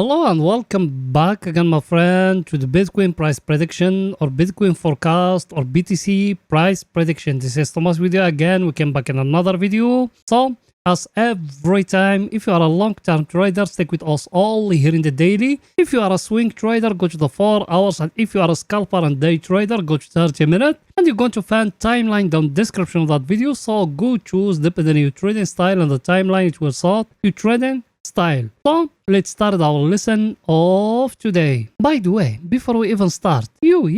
Hello and welcome back again, my friend, to the Bitcoin price prediction or Bitcoin forecast or BTC price prediction. This is Thomas with you again. We came back in another video. So, as every time, if you are a long-term trader, stick with us only here in the daily. If you are a swing trader, go to the 4 hours. And if you are a scalper and day trader, go to 30 minutes. And you're going to find timeline down the description of that video. So go choose depending on your trading style and the timeline it will sort your trading style. So let's start our lesson of today. By the way, before we even start, you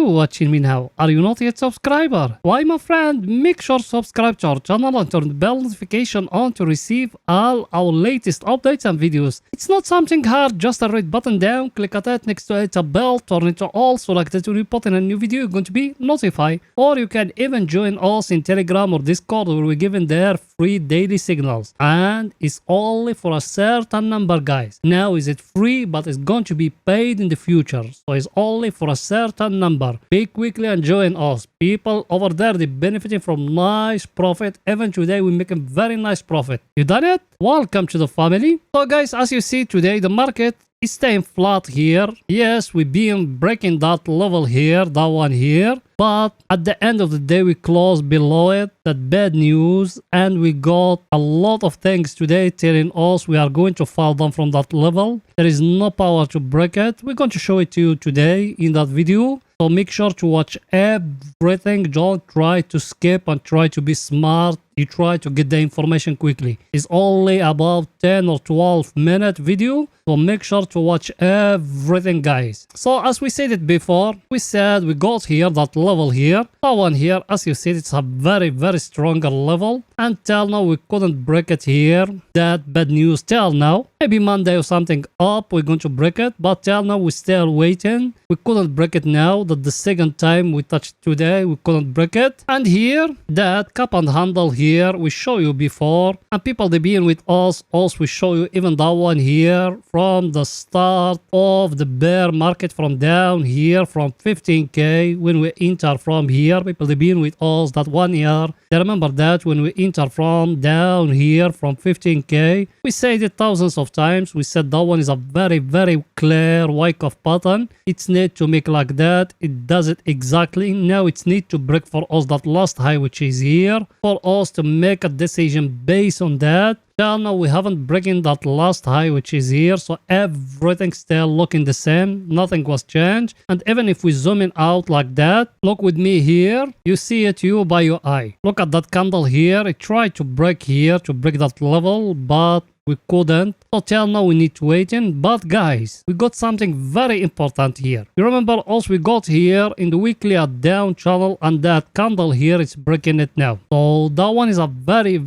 watching me now, are you not yet subscriber? Why, my friend, make sure to subscribe to our channel and turn the bell notification on to receive all our latest updates and videos. It's not something hard, just a red button down, click at it, next to it a bell, turn it to all so like that when we put in a new video you're going to be notified. Or you can even join us in Telegram or Discord where we're giving their free daily signals. And it's only for a certain number, guys. Now is it free, but it's going to be paid in the future, so it's only for a certain number. Pay quickly and join us. People over there, they're benefiting from nice profit. Even today we're making very nice profit. You done it? Welcome to the family. So guys, as you see today, the market is staying flat here. Yes, we've been breaking that level here, that one here, but at the end of the day we closed below it. That bad news, and we got a lot of things today telling us we are going to fall down from that level. There is no power to break it. We're going to show it to you today in that video, so make sure to watch everything. Don't try to skip and try to be smart. You try to get the information quickly. It's only about 10 or 12 minute video, so make sure to watch everything, guys. So as we said it before, we said we got here that level here, that one here. As you see, it's a very stronger level, and till now we couldn't break it here. That bad news till now. Maybe Monday or something up we're going to break it, but till now we're still waiting. We couldn't break it now. That the second time we touched today we couldn't break it. And here that cup and handle here we show you before, and people they being with us also we show you even that one here from the start of the bear market, from down here from 15k when we enter from here. People they being with us that 1 year, they remember that when we enter from down here from 15k, we said it thousands of times. We said that one is a very clear wake up pattern. It's need to make like that. It does it exactly. Now it's need to break for us that last high which is here, for us to make a decision based on that. Till now we haven't breaking that last high which is here, so everything still looking the same. Nothing was changed. And even if we zoom in out like that, look with me here, you see it you by your eye. Look at that candle here. It tried to break here to break that level, but we couldn't. So till now we need to wait in. But guys, we got something very important here. You remember also we got here in the weekly a down channel, and that candle here is breaking it now. So that one is a very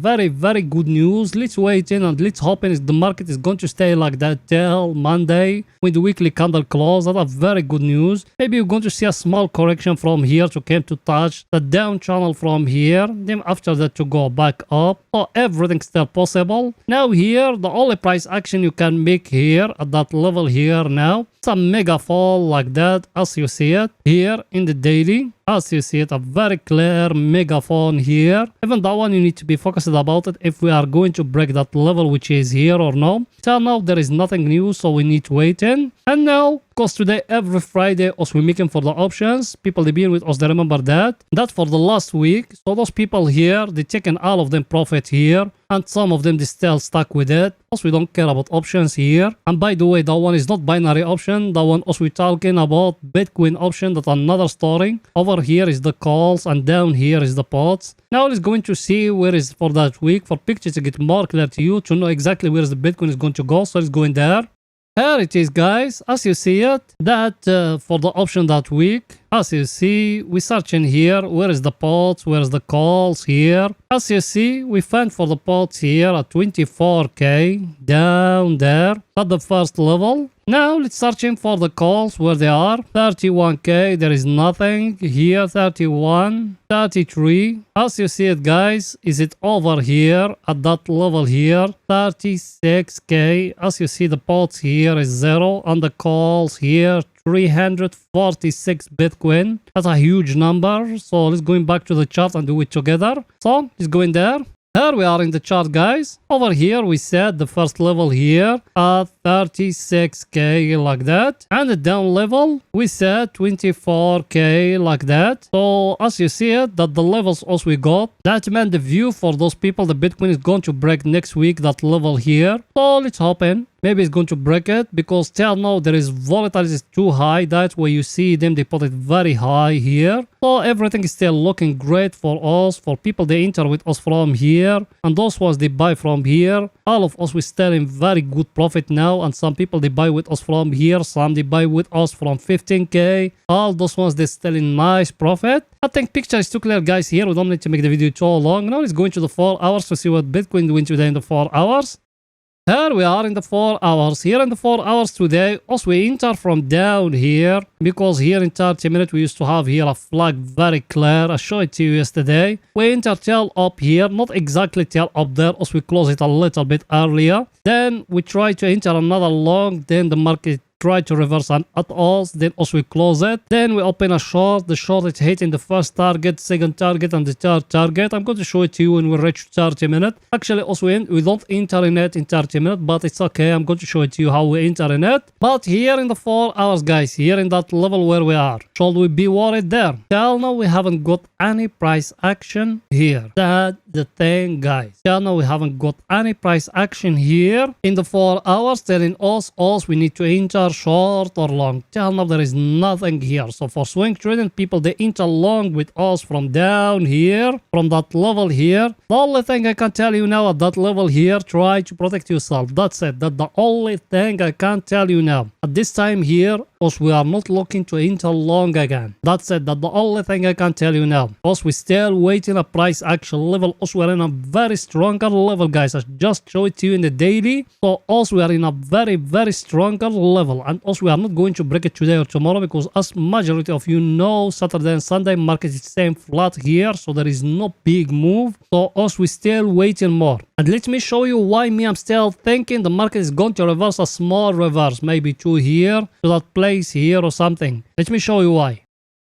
good news. Let's wait in and let's hope the market is going to stay like that till Monday with the weekly candle close. That's a very good news. Maybe you're going to see a small correction from here to come to touch the down channel from here, then after that to go back up. So everything's still possible. Now here the only price action you can make here at that level here now, it's a mega fall like that as you see it here in the daily. As you see it, a very clear mega fall here. Even that one you need to be focused about it if we are going to break that level which is here or no. Till now there is nothing new, so we need to wait in. And now, because today every Friday us we making for the options, people they been with us, they remember that for the last week. So those people here, they taking all of them profit here, and some of them they still stuck with it. Also we don't care about options here. And by the way, that one is not binary option. That one also we talking about Bitcoin option. That's another story. Over here is the calls and down here is the pots. Now let's going to see where is for that week, for pictures to get more clear to you, to know exactly where the Bitcoin is going to go. So let's go in there. Here it is, guys. As you see it, that for the option that week, as you see, we searching here. Where is the pots? Where is the calls here? As you see, we find for the pots here at 24k down there at the first level. Now let's searching for the calls where they are. 31k, there is nothing here. 31, 33. As you see it, guys, is it over here at that level here? 36k. As you see, the pots here is 0 and the calls here 346 Bitcoin. That's a huge number. So let's go back to the chart and do it together. So let's go in there. Here we are in the chart, guys. Over here, we set the first level here at 36k like that. And the down level, we set 24k like that. So as you see it, that the levels also we got, that meant the view for those people, the Bitcoin is going to break next week, that level here. So let's hop in. Maybe it's going to break it because till now there is volatility is too high. That's where you see them, they put it very high here. So everything is still looking great for us, for people they enter with us from here, and those ones they buy from here. All of us we still in very good profit now, and some people they buy with us from here, some they buy with us from 15k. All those ones they still in nice profit. I think picture is too clear, guys. Here we don't need to make the video too long. Now let's go into the 4 hours to see what Bitcoin doing today in the 4 hours. Here we are in the 4 hours. Here in the 4 hours today, also we enter from down here because here in 30 minutes we used to have here a flag very clear. I showed it to you yesterday. We enter till up here, not exactly till up there, also we close it a little bit earlier. Then we try to enter another long, then the market try to reverse and at us, then also we close it. Then we open a short. The short is hitting the first target, second target, and the third target. I'm going to show it to you when we reach 30 minutes. Actually, also we don't enter in it in 30 minutes, but it's okay. I'm going to show it to you how we enter in it. But here in the 4 hours, guys, here in that level where we are, should we be worried there? Till now, we haven't got any price action here. That's the thing, guys. Till now, we haven't got any price action here in the 4 hours telling us we need to enter short or long. Till now there is nothing here. So for swing trading people, they enter long with us from down here, from that level here. The only thing I can tell you now at that level here, try to protect yourself. That's it. That's the only thing I can tell you now. At this time here, because we are not looking to enter long again. That's it. That's the only thing I can tell you now. Because we still waiting a price action level. Also we are in a very stronger level, guys. I just showed it to you in the daily. So also we are in a very stronger level. And also we are not going to break it today or tomorrow because as majority of you know, Saturday and Sunday market is staying flat here. So there is no big move. So also we still waiting more. And let me show you why me I'm still thinking the market is going to reverse a small reverse. Maybe 2 here to that place here or something. Let me show you why.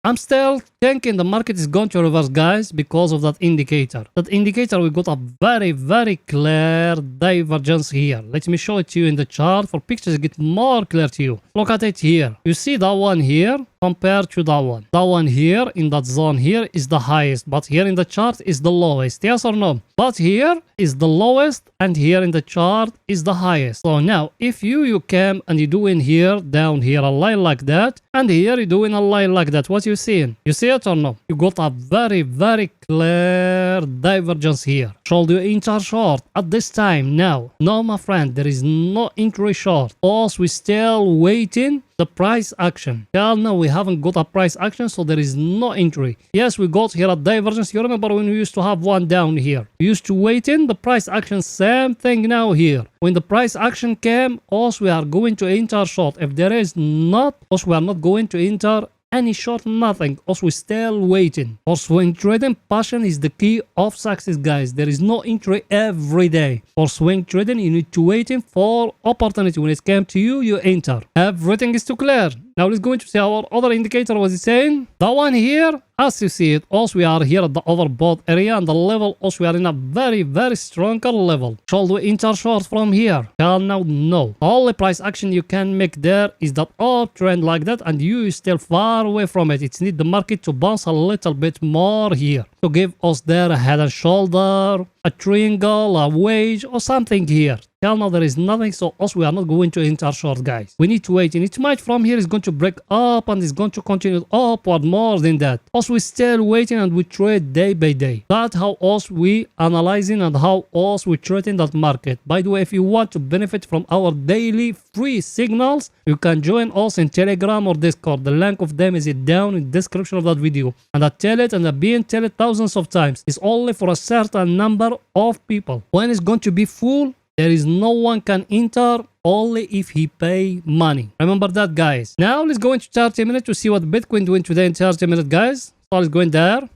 I'm still thinking the market is going to reverse, guys, because of that indicator. That indicator, we got a very clear divergence here. Let me show it to you in the chart for pictures to get more clear to you. Look at it here. You see that one here compared to that one. That one here in that zone here is the highest, but here in the chart is the lowest. Yes or no? But here is the lowest and here in the chart is the highest. So now if you came and you do in here, down here a line like that, and here you doing a line like that, what you seeing? You see it or no? You got a very clear divergence here. Should you enter short at this time now? No, my friend, there is no entry short. Also, we still waiting the price action. Till now we haven't got a price action, so there is no entry. Yes, we got here a divergence. You remember when we used to have one down here? We used to wait in the price action. Same thing now here. When the price action came, also we are going to enter short. If there is not, also we are not going to enter any short, nothing. Also, we're still waiting. For swing trading, passion is the key of success, guys. There is no entry every day. For swing trading, you need to waiting for opportunity. When it comes to you, you enter. Everything is too clear. Now let's go into see our other indicator. Was it saying? That one here, as you see it, also we are here at the overbought area and the level also we are in a very stronger level. Should we enter short from here? Till now, no. The only price action you can make there is that uptrend like that, and you still far away from it. It's need the market to bounce a little bit more here to give us there a head and shoulder, a triangle, a wedge or something here. Till now there is nothing, so also we are not going to enter short, guys. We need to wait, and it might from here is going to break up and it's going to continue upward more than that. Also we still waiting and we trade day by day. That's how us we analyzing and how us we trading that market. By the way, if you want to benefit from our daily free signals, you can join us in Telegram or Discord. The link of them is down in the description of that video. And I tell it and I've been tell it thousands of times. It's only for a certain number of people. When it's going to be full, there is no one can enter, only if he pay money. Remember that, guys. Now let's go into 30 minutes to see what Bitcoin doing today in 30 minutes, guys. So let's go in there.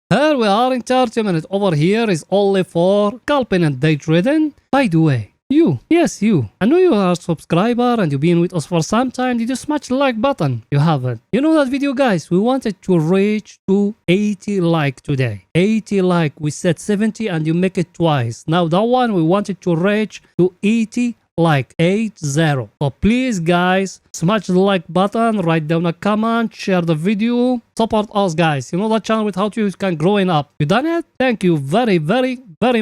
Here we are in 30 minutes. Over here is only for scalping and day trading. By the way, You, yes, you. I know you are a subscriber and you've been with us for some time. Did you smash the like button? You haven't. You know that video, guys? We wanted to reach to 80 like today. 80 like. We said 70 and you make it twice. Now that one we wanted to reach to 80 like 80. So please guys, smash the like button, write down a comment, share the video, support us guys. You know that channel with how to use can growing up. You done it? Thank you very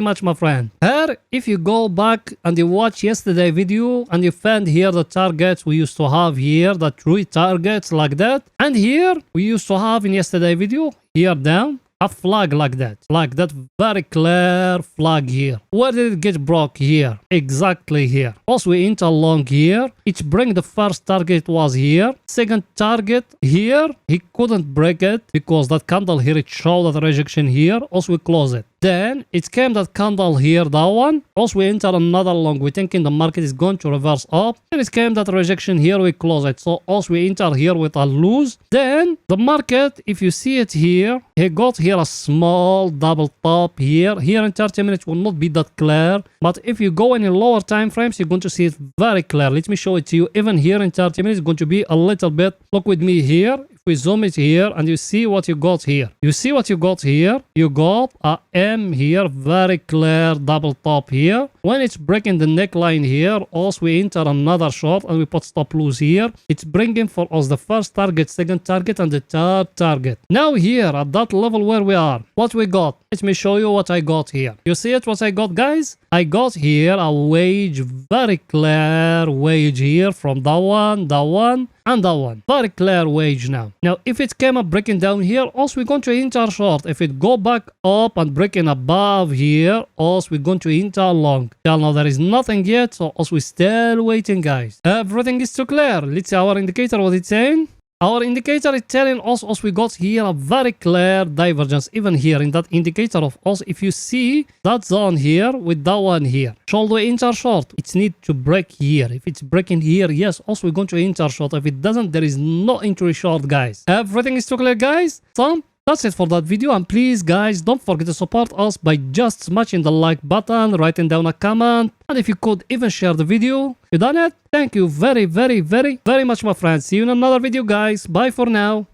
much, my friend. Here, if you go back and you watch yesterday video and you find here the targets we used to have here, the 3 targets like that, and here we used to have in yesterday video here down a flag like that very clear flag here. Where did it get broke? Here, exactly here. Also we enter long here, it bring the first target was here, second target here, he couldn't break it because that candle here it showed that rejection here. Also we close it. Then it came that candle here, that one. Also we enter another long, we thinking the market is going to reverse up. Then it came that rejection here, we close it. So also we enter here with a lose. Then the market, if you see it here, he got here a small double top here. Here in 30 minutes will not be that clear, but if you go in lower time frames, you're going to see it very clear. Let me show it to you. Even here in 30 minutes, it's going to be a little bit. Look with me here. If we zoom it here and you see what you got here. You see what you got here? You got a M here, very clear double top here. When it's breaking the neckline here, also we enter another short and we put stop loss here. It's bringing for us the first target, second target and the third target. Now here at that level where we are, what we got? Let me show you what I got here. You see it, what I got guys? I got here a wage, very clear wage here from that one, and that one. Very clear wage now. Now, if it came up breaking down here, also we're going to enter short. If it go back up and breaking above here, also we're going to enter long. Till now, there is nothing yet, so also we're still waiting, guys. Everything is too clear. Let's see our indicator, what it's saying. Our indicator is telling us also we got here a very clear divergence. Even here in that indicator of us, if you see that zone here with that one here, should we enter short? It need to break here. If it's breaking here, yes, also we're going to enter short. If it doesn't, there is no entry short, guys. Everything is too clear, guys. So that's it for that video, and please guys don't forget to support us by just smashing the like button, writing down a comment, and if you could even share the video. You done it? Thank you very much, my friends. See you in another video, guys. Bye for now.